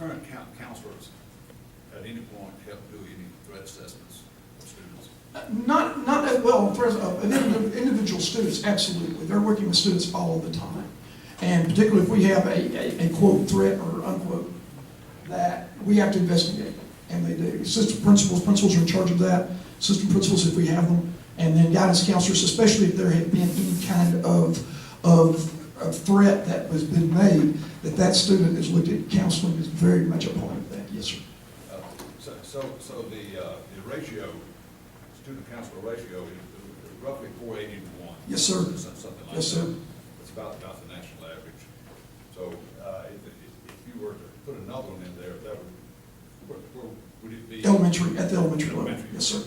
current counselors at any point help do any threat assessments of students? Not that well, for individual students, absolutely. They're working with students all the time. And particularly if we have a quote threat or unquote, that we have to investigate, and they do. Assistant principals are in charge of that, assistant principals if we have them, and then guidance counselors, especially if there had been any kind of threat that has been made, that student is looked at. Counseling is very much a part of that, yes, sir. So the ratio, student counselor ratio is roughly 480 to 1. Yes, sir. Something like Yes, that. sir. It's about the national average. So if you were to put another one in there, that where would it be? Elementary, at the elementary level, yes, sir.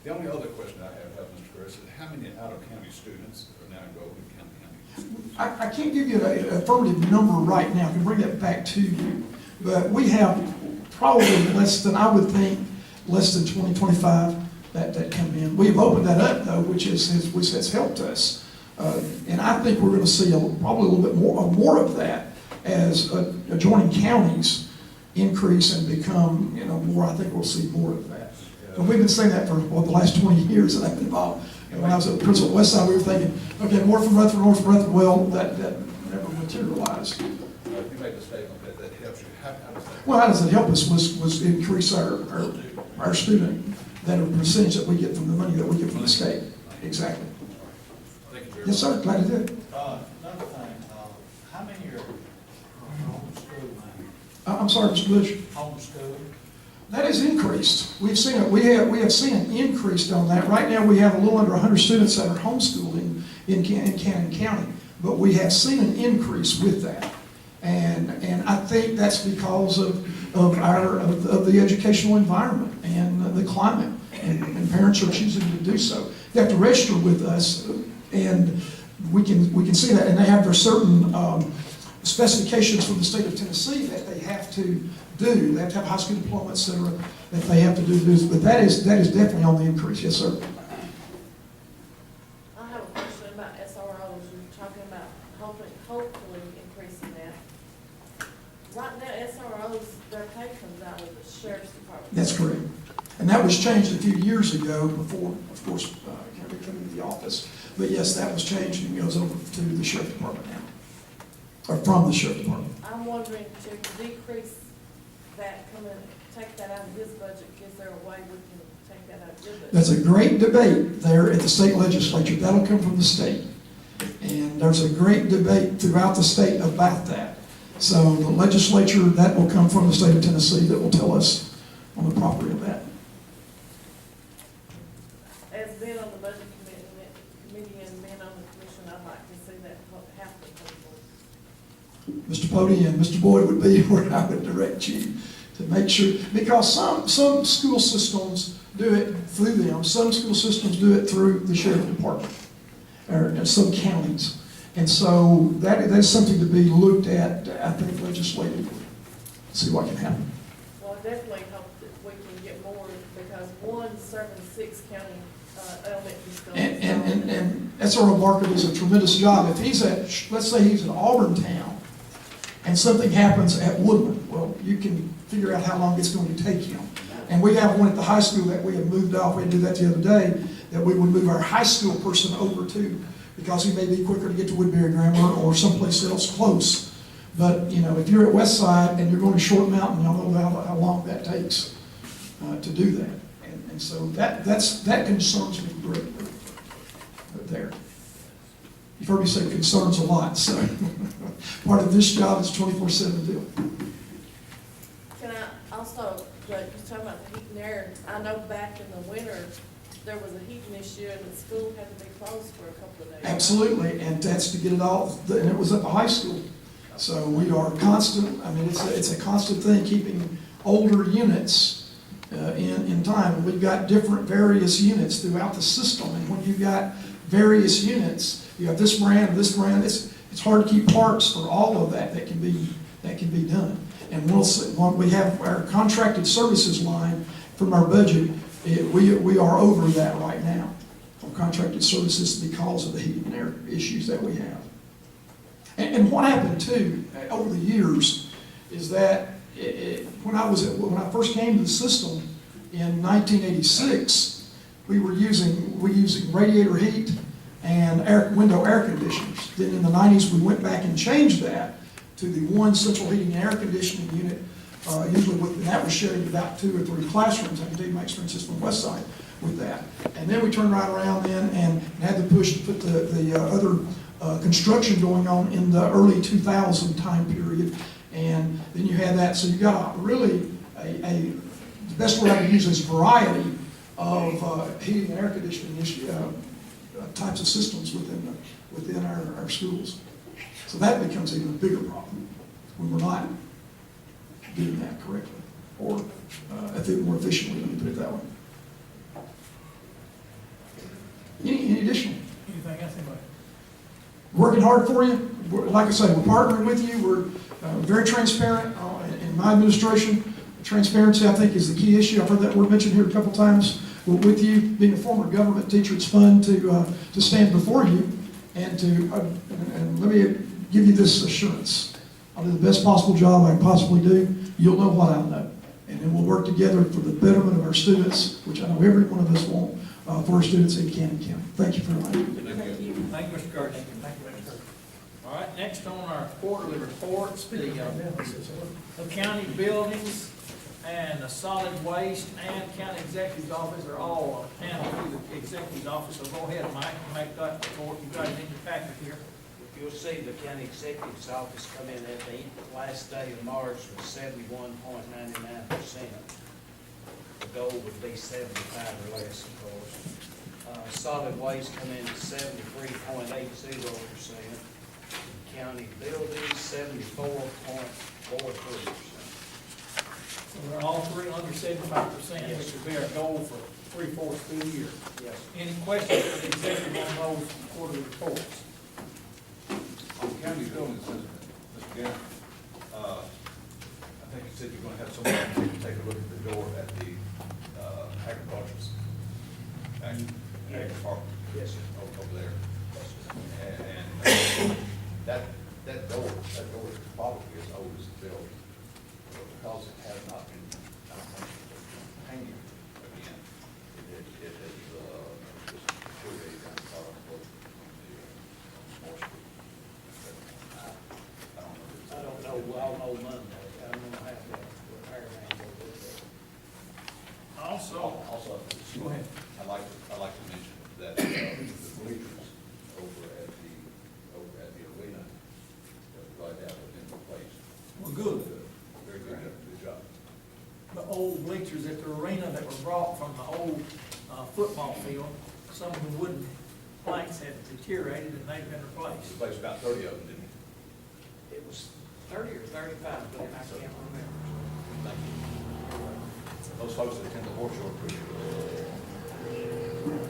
The only other question I have, Mr. Chris, is how many out-of-county students are now enrolled in county schools? I can't give you an affirmative number right now. I can bring that back to you. But we have probably less than, I would think, less than 20, 25 that come in. We've opened that up, though, which has helped us. And I think we're going to see probably a little bit more of that as adjoining counties increase and become, more. I think we'll see more of that. And we've been saying that for the last 20 years that I've been involved. And when I was at Principal Westside, we were thinking, okay, more from Rutherford, more from Rutherford. Well, that never materialized. You made the statement that helps you. How does that? Well, how does it help us was increase our student, that percentage that we get from the money that we get from the state. Exactly. Thank you very much. Yes, sir. Glad to do it. Another thing, how many are homeschooled now? I'm sorry, Mr. Bush. Homeschooled? That has increased. We have seen an increase on that. Right now, we have a little under 100 students that are homeschooled in Cannon County, but we have seen an increase with that, and I think that's because of the educational environment and the climate, and parents are choosing to do so. They have to register with us, and we can see that, and they have their certain specifications from the state of Tennessee that they have to do. They have to have high school diploma, et cetera, that they have to do this. But that is definitely on the increase. Yes, sir. I have a question about SROs. You're talking about hopefully increasing that. Right now, SROs, their pay comes out of the sheriff's department. That's correct. And that was changed a few years ago before, of course, Kennedy came into the office. But yes, that was changed and goes over to the sheriff department now, or from the sheriff department. I'm wondering to decrease that, take that out of his budget. Is there a way we can take that out of your budget? That's a great debate there at the state legislature. That'll come from the state. And there's a great debate throughout the state about that. So the legislature, that will come from the state of Tennessee, that will tell us on the property of that. As being on the budget committee and being on the commission, I'd like to see that happen. Mr. Pody and Mr. Boyd would be where I would direct you to make sure, because some school systems do it through them, some school systems do it through the sheriff department, or some counties. And so that's something to be looked at, I think, legislatively, see what can happen. Well, I definitely hope that we can get more, because one serving 6 county elementary schools. And SRO Barker does a tremendous job. If he's let's say he's in Auburn town, and something happens at Woodland, well, you can figure out how long it's going to take him. And we have one at the high school that we have moved off. We did that the other day, that we would move our high school person over to, because he may be quicker to get to Woodbury Grammar or someplace else close. But, if you're at Westside and you're going to Short Mountain, y'all know how long that takes to do that. And so that concerns me greatly there. You've heard me say concerns a lot, so part of this job is 24/7 deal. Can I also, you're talking about the heat and air, I know back in the winter, there was a heating issue and the school had to be closed for a couple of days. Absolutely, and that's to get it all, and it was at the high school. So we are constant, it's a constant thing, keeping older units in time. And we've got different various units throughout the system, and when you've got various units, you have this brand, it's hard to keep parts for all of that can be done. And when we have our contracted services line from our budget, we are over that right now on contracted services because of the heat and air issues that we have. And what happened too over the years is that when I first came to the system in 1986, we were using radiator heat and window air conditioners. Then in the 90s, we went back and changed that to the one central heating and air conditioning unit, usually and that was shared with about 2 or 3 classrooms. I can tell you my experiences from West Side with that. And then we turned right around then and had to push to put the other construction going on in the early 2000 time period. And then you had that, so you got the best word I could use is variety of heating and air conditioning types of systems within our schools. So that becomes even a bigger problem when we're not doing that correctly, or I think more efficiently, let me put it that way. Any additional? Anything else, anybody? Working hard for you. Like I say, we're partnering with you. We're very transparent in my administration. Transparency, I think, is the key issue. I've heard that word mentioned here a couple times. We're with you. Being a former government teacher, it's fun to stand before you and and let me give you this assurance. I'll do the best possible job I can possibly do. You'll know what I know. And then we'll work together for the betterment of our students, which I know every one of us want for our students in Cannon County. Thank you very much. Thank you, Mr. Curtis. Thank you, Mr. Curtis. All right, next on our quarterly reports, the county buildings and the solid waste and county executive's office are all handled through the executive's office. So go ahead, Mike, and make that report. You've got it in your packet here. You'll see the county executive's office come in at the last day of March was 71.99%. The goal would be 75 or less, of course. Solid waste come in at 73.80%. County buildings, 74.43%. So they're all three under 75%, which would be our goal for 3-4 school year. Yes. Any questions for the executive on those quarterly reports? On county buildings, Mr. Gann, I think you said you're gonna have somebody take a look at the door at the agricultural ag department. Yes, sir. Over there. And that door is probably as old as the building, because it has not been, I don't think, painted again. It is, just truly kind of part of the more street. I don't know, I'll know Monday. I'm gonna have that repairman go look at it. Also, Also, go ahead. I'd like to mention that the bleachers over at the arena, right now, have been replaced. Well, good. Very good job. The old bleachers at the arena that were brought from the old football field, some of the wooden planks had deteriorated and they've been replaced. Replaced about 30 of them, didn't you? It was 30 or 35, but I can't remember. Thank you. Those folks that attend the horse show appreciate it.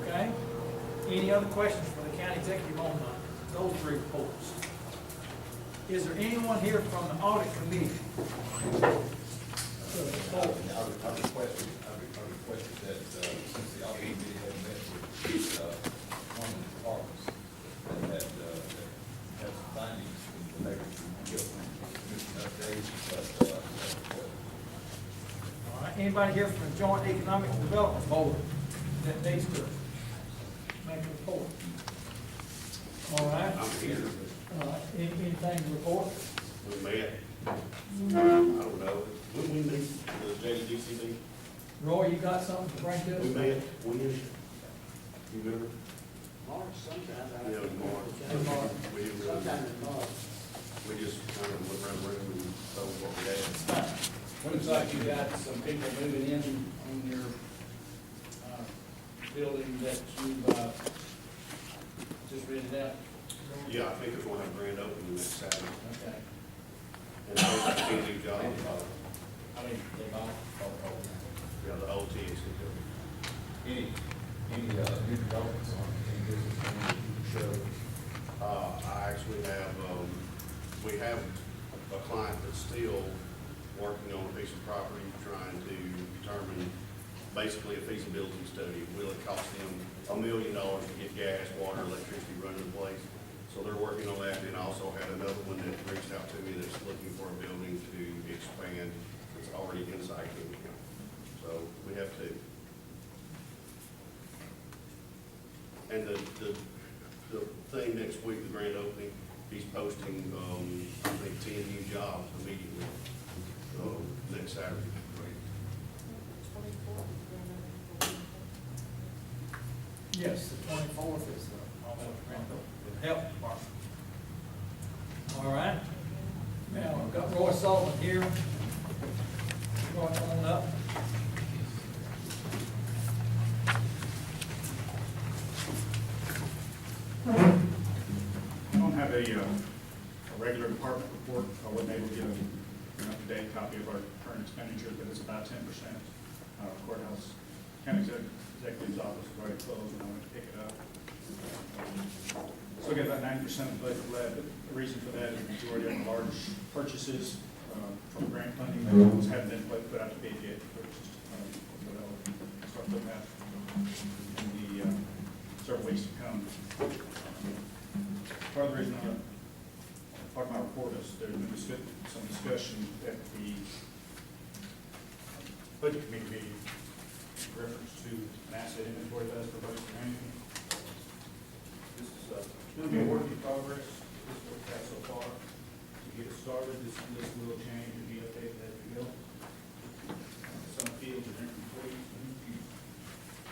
Okay? Any other questions for the county executive on those three reports? Is there anyone here from the audit committee? I requested that, since the audit committee had met with one of the departments, that have some findings, and they would give commission updates, All right, anybody here from the Joint Economic Development Board that needs to make a report? All right. I'm here. Anything to report? We met, I don't know, when we meet, the JDCD, Roy, you got something to bring to us? we met, when, you remember? March sometime. Yeah, it was March. In March. We didn't really, Sometime in March. we just kind of went around the room and told what we had. Fine. Looks like you got some people moving in on your building that you just rented out. Yeah, I think it's gonna have grand opening next Saturday. Okay. And I think it's a new job, I mean, they all, yeah, the old TNC building. any new developments on any business show? I actually have, we have a client that's still working on a piece of property, trying to determine basically a feasibility study. Will it cost them $1 million to get gas, water, electricity running in place? So they're working on that, and I also had another one that reached out to me that's looking for a building to expand inside King County. So we have to. And the thing next week, the grand opening, he's posting, I think 10 new jobs immediately, next Saturday. 24th. Yes, the 24th is also the health department. All right. Now, we've got Roy Sullivan here. Roy, come on up. I don't have a regular department report. I wasn't able to get an up-to-date copy of our current expenditure, but it's about 10%. Courthouse, county executive's office is already closed, and I went to pick it up. So we got about 90% of the budget left. The reason for that is the majority of the large purchases from grant funding that haven't been put out to bid yet. But I'll start putting that in the several weeks to come. Part of the reason part of my report is there's been some discussion at the budget committee meeting in reference to an asset inventory list for budget management. This is going to be a work in progress. This is what we've had so far. To get it started, this will change and be updated as we go. Some fields are incomplete.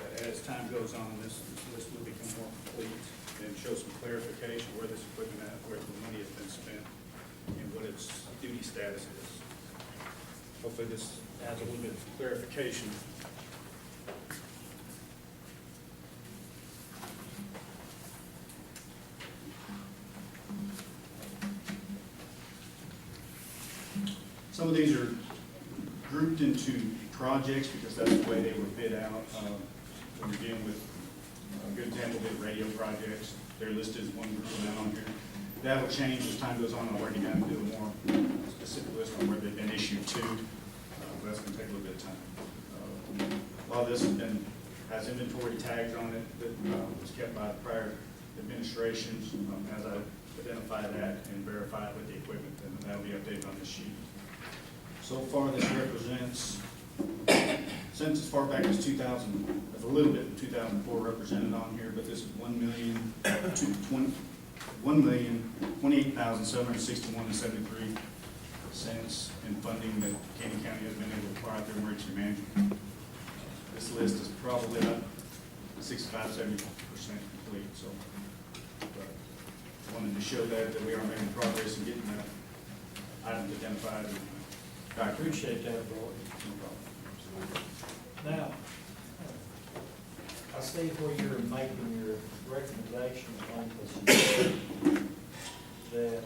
But as time goes on, this list will become more complete and show some clarification where this equipment at, where the money has been spent, and what its duty status is. Hopefully this adds a little bit of clarification. Some of these are grouped into projects because that's the way they were bid out. When you're dealing with a good example, the radio projects, they're listed as one group amount on here. That will change as time goes on. I'm working down to do a more specific list on where they've been issued to. But that's going to take a little bit of time. A lot of this has inventory tags on it that was kept by the prior administrations. As I identify that and verify it with the equipment, then that'll be updated on this sheet. So far, this represents, since as far back as 2000, there's a little bit of 2004 represented on here, but this is $1,028,761.73 in funding that Canyon County has been able to acquire through emergency management. This list is probably about 65–70% complete. So, but I wanted to show that we are making progress in getting that item identified. I appreciate that, Roy. No problem. Now, I see where you're making your recommendations on this, that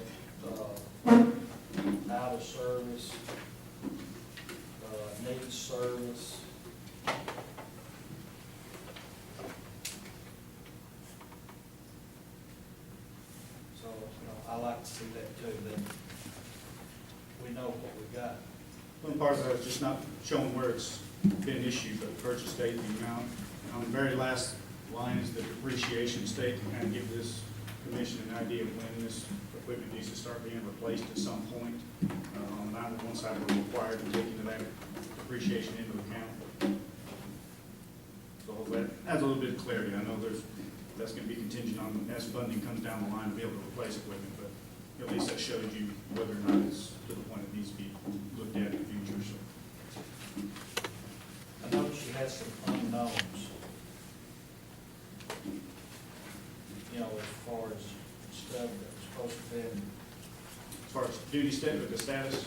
out of service, needs service. So, I like to see that too, that we know what we got. One part of that is just not showing where it's been issued, but the purchase date, the amount. And on the very last line is the depreciation date to kind of give this commission an idea of when this equipment needs to start being replaced at some point. On the 911 side, we're required to take into that depreciation into account. So that adds a little bit of clarity. I know that's going to be contingent on as funding comes down the line to be able to replace equipment, but at least that shows you whether or not it's to the point it needs to be looked at in the future. So. I noticed you had some unknowns, as far as stuff that's supposed to be, As far as duty status, the status,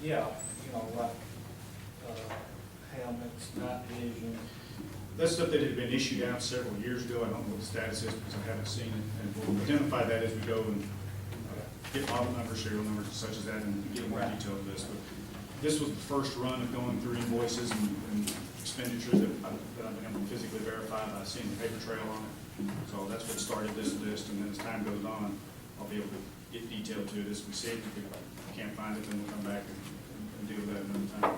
like helmets, night vision. that's stuff that had been issued out several years ago. I don't know what the status is because I haven't seen it. And we'll identify that as we go and get model numbers, serial numbers, such as that, and get a more detailed list. But this was the first run of going through invoices and expenditures that I've been able to physically verify by seeing the paper trail on it. So that's what started this list, and then as time goes on, I'll be able to get detailed to it as we see it. If we can't find it, then we'll come back and deal with that another time.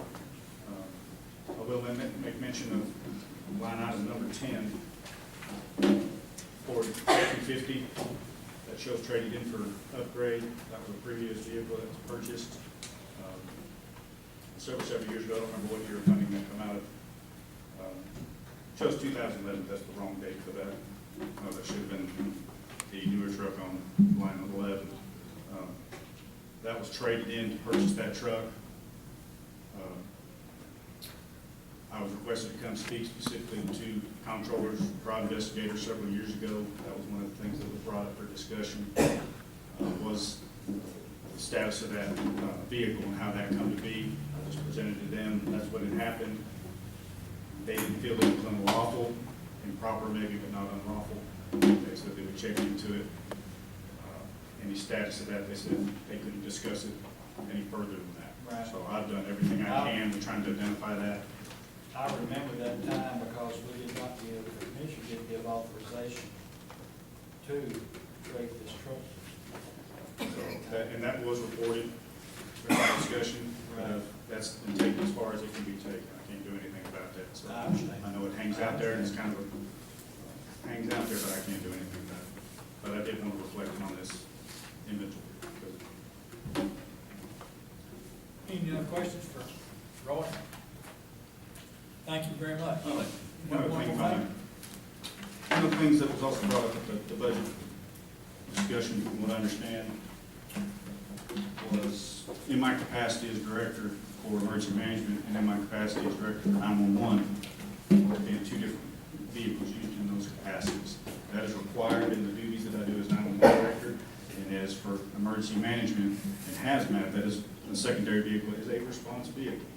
I will then make mention of line item number 10 for F-250 that shows traded in for upgrade. That was a previous vehicle that was purchased. several years ago, I don't remember what year of funding that come out of. Chose 2011, that's the wrong date for that. That should have been the newer truck on line 11. That was traded in to purchase that truck. I was requested to come speak specifically to comptrollers, fraud investigators several years ago. That was one of the things that was brought up for discussion, was the status of that vehicle and how that come to be. I was presented to them, that's what had happened. They didn't feel it was unlawful, improper maybe, but not unlawful. They said they would check into it. Any status of that, they said they couldn't discuss it any further than that. Right. So I've done everything I can to trying to identify that. I remember that time because we did not give, the commission did give authorization to trade this truck. And that was reported during the discussion. That's been taken as far as it can be taken. I can't do anything about that. So I understand. I know it hangs out there and it's kind of, hangs out there, but I can't do anything about it. But I did want to reflect on this inventory. Any other questions for Roy? Thank you very much. One of the things that was also brought up at the budget discussion, from what I understand, was in my capacity as director for emergency management and in my capacity as director for 911, and two different vehicles used in those capacities. That is required in the duties that I do as 911 director, and as for emergency management and hazmat, that is the secondary vehicle is a response vehicle.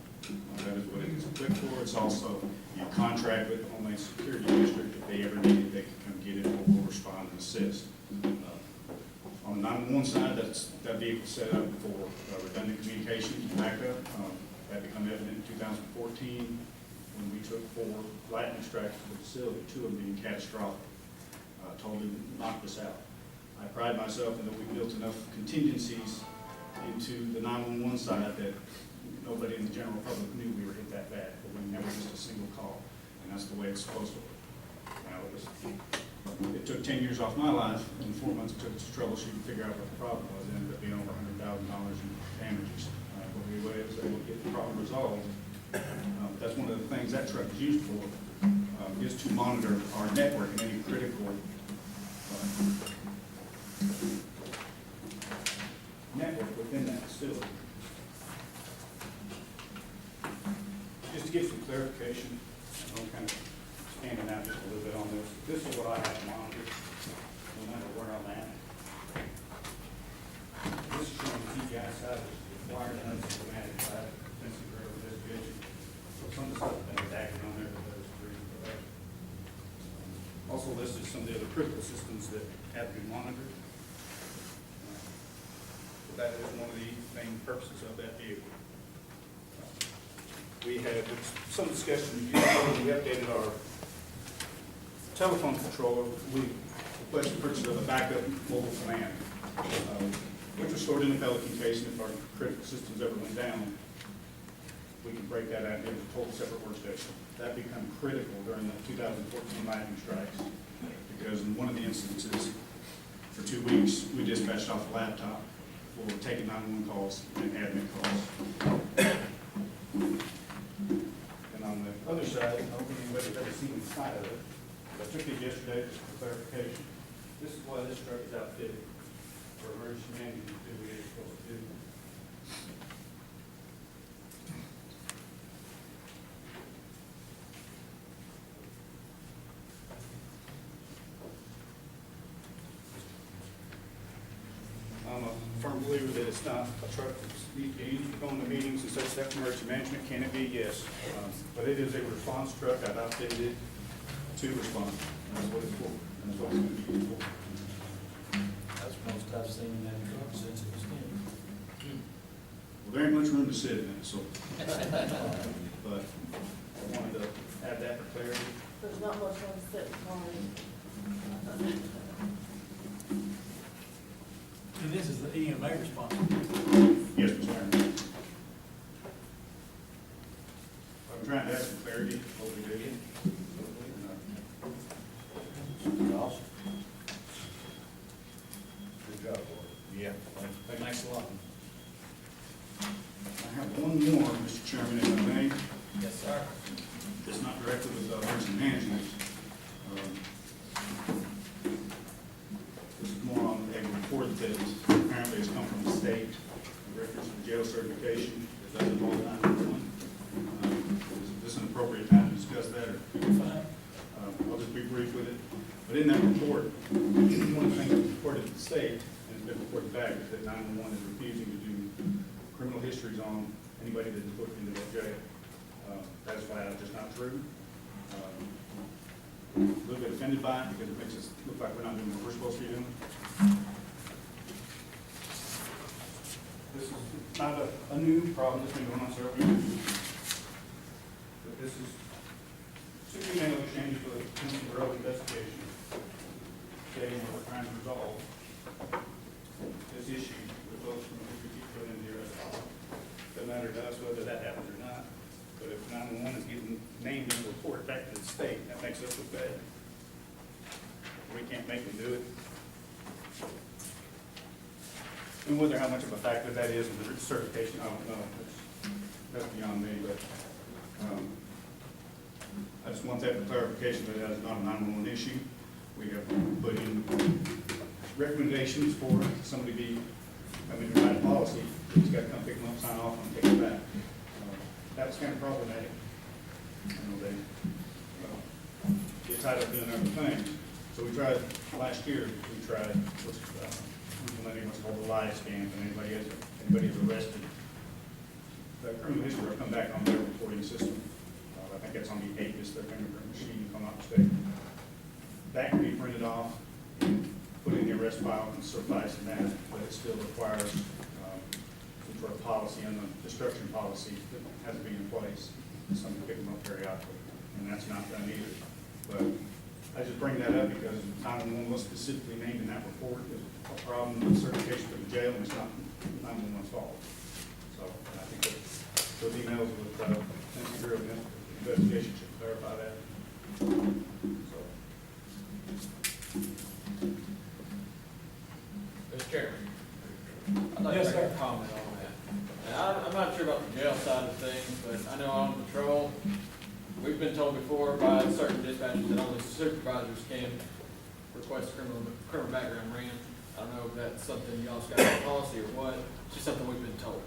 That is what it is equipped for. It's also, you contract with the Homeland Security District. If they ever need it, they can come get it or will respond and assist. On the 911 side, that vehicle set up for redundant communications and backup. That became evident in 2014 when we took 4 lightning strikes to the facility, 2 of them being catastrophic. Totally knocked us out. I pride myself in that we built enough contingencies into the 911 side that nobody in the general public knew we were hit that bad, but we never missed a single call, and that's the way it's supposed to work. Now, it took 10 years off my life, and 4 months it took us to troubleshoot and figure out what the problem was. It ended up being over $100,000 in damages, but we were able to get the problem resolved. That's one of the things that truck is used for, is to monitor our network and any critical network within that facility. Just to give some clarification, I'm kind of standing out just a little bit on this. This is what I have monitored, no matter where I'm at. This is showing the TGI side, which is required and unsymptomatic side, defensive growth investigation. So some of the stuff that's been redacted on there, but those three. Also listed some of the other critical systems that have to be monitored. That is one of the main purposes of that vehicle. We had some discussion, we updated our telephone controller. We requested the purchase of a backup mobile command, which was stored in the Pelican case, and if our critical systems ever went down, we could break that out and have a total separate workstation. That became critical during the 2014 lightning strikes, because in one of the instances, for 2 weeks, we dispatched off a laptop for taking 911 calls and admin calls. And on the other side, I don't think anybody's ever seen the side of it. I took it yesterday just for clarification. This is why this truck is outfitted for emergency management to do what it's supposed to do. I'm a firm believer that it's not a truck that's used for going to meetings and such. That emergency management, can it be? Yes. But it is a response truck. I've outfitted it to respond. And that's what it's for. And that's what it's going to be used for. That's the most I've seen in that truck since it was new. Well, there ain't much room to sit in it, so. But I wanted to add that for clarity. There's not much on sit on. And this is the EMA response. Yes, Mr. Chairman. I'm trying to add some clarity over the day. Awesome. Good job, boy. Yeah. Thanks a lot. I have one more, Mr. Chairman, if I may. Yes, sir. It's not directly with emergency management. This is more on a report that apparently has come from the state, in reference to jail certification, that doesn't involve 911. Is this an appropriate time to discuss that, or? Fine. I'll just be brief with it. But in that report, one of the things that's reported to the state, and it's been reported back, is that 911 is refusing to do criminal histories on anybody that is put into that jail. That is flat out just not true. A little bit offended by it because it makes us look like we're not doing what we're supposed to be doing. This is not a new problem that's been going on several years. But this is two email exchanges with the Tennessee Bureau of Investigation stating that we're trying to resolve this issue with those from which we keep putting into the arrest file. Doesn't matter to us whether that happens or not, but if 911 is getting named in the report back to the state, that makes us look bad. We can't make them do it. And whether how much of a factor that is in the certification, I don't know. That's beyond me, but I just want that for clarification that that is not a 911 issue. We have put in recommendations for somebody to be, coming to write a policy. He's got to come pick them up, sign off, and take it back. That was kind of problematic. You know, they get tied up doing other things. So we tried, last year, implementing what's called the live scan, and anybody is arrested, the criminal history will come back on their reporting system. I think that's on the APIS, their fingerprint machine, if I'm not mistaken. That can be printed off, put in the arrest file, and suffice in that, but it still requires some sort of policy, and the destruction policy that has to be in place. Somebody pick them up periodically, and that's not done either. But I just bring that up because 911 was specifically named in that report as a problem with certification for the jail, and it's not 911's fault. So I think that those emails with Tennessee Bureau of Investigation should clarify that. So. Mr. Chairman, I'd like Yes, to make sir. a comment on that. And I'm not sure about the jail side of things, but I know on patrol, we've been told before by certain dispatchers that only supervisors can request criminal background ran. I don't know if that's something y'all's got in policy or what, it's just something we've been told.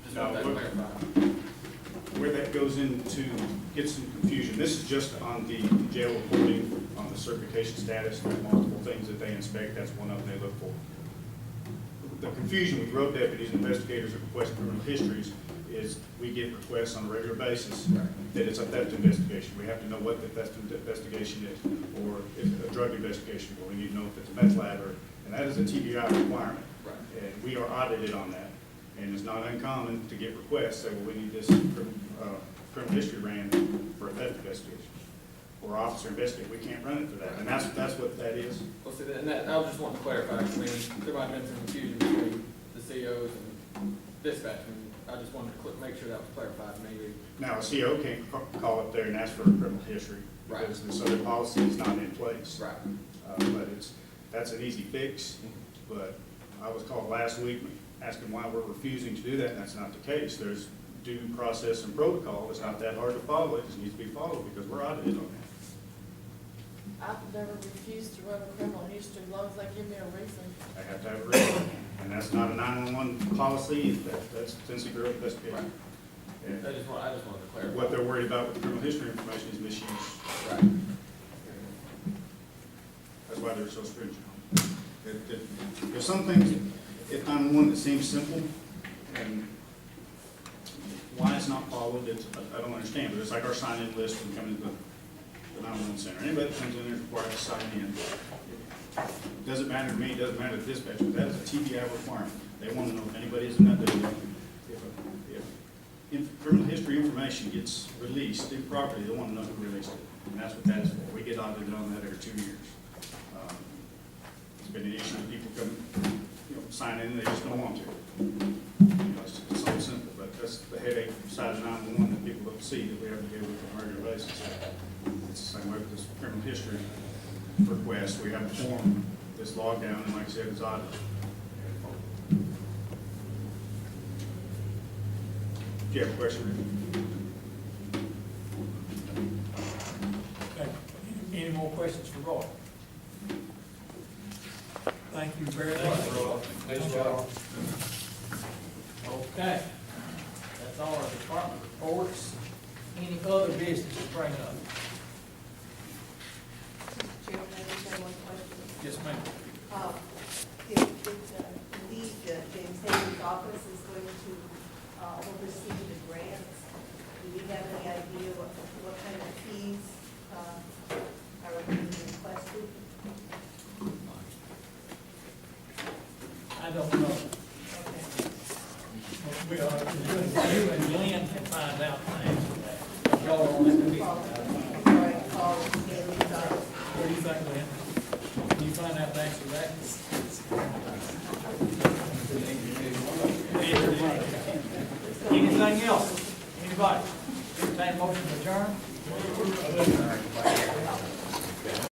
Just want that No, clarified. Where that goes into, gets some confusion. This is just on the jail reporting, on the certification status, and there are multiple things that they inspect. That's one of them they look for. The confusion with road deputies and investigators that request criminal histories is we get requests on a regular basis that it's a theft investigation. We have to know what the theft investigation is, or if it's a drug investigation, well, we need to know if it's a meth lab, and that is a TBI requirement. Right. And we are audited on that. And it's not uncommon to get requests, say, well, we need this criminal history ran for a theft investigation. Or officer investigate, we can't run it for that, and that's what that is. Well, see, and that, I just want to clarify, I mean, there might have been some confusion between the COs and dispatch, and I just wanted to make sure that was clarified, maybe. Now, a CO can't call up there and ask for a criminal history, Right. because this other policy is not in place. Right. But that's an easy fix, but I was called last week asking why we're refusing to do that, and that's not the case. There's due process and protocol. It's not that hard to follow. It just needs to be followed because we're audited on that. I've never refused to run a criminal history as long as they give me a reason. I have to have a reason, and that's not a 911 policy. That's Tennessee Bureau of Investigation. Right. And I just wanted to clarify. what they're worried about with criminal history information is misuse. Right. That's why they're so stringent. There's some things at 911 that seem simple, and why it's not followed, I don't understand, but it's like our sign-in list when we come into the 911 center. Anybody that comes in there is required to sign in. It doesn't matter to me, it doesn't matter to the dispatcher, that is a TBI requirement. They want to know if anybody is in that building. If criminal history information gets released through property, they want to know who released it. And that's what that is for. We get audited on that every 2 years. It's been an issue that people come, sign in and they just don't want to. It's so simple, but that's the headache side of 911 that people don't see that we have to deal with on a regular basis. It's the same way with this criminal history request. We have a form that's logged down, and like I said, it's audited. Do you have a question? Okay. Any more questions for Roy? Thank you very much. Nice job. Okay. That's all our department reports. Any other business to bring up? Chairman, I just have one question. Yes, ma'am. Indeed, James Haley's office is going to oversee the grants. Do we have any idea what kind of fees are being requested? I don't know. Okay. You and Glenn can find out the answer to that. Y'all are on that committee. All right, call Haley's office. What do you think, Glenn? Can you find out the answer to that? Anything else? Anybody? Entertain motion to adjourn?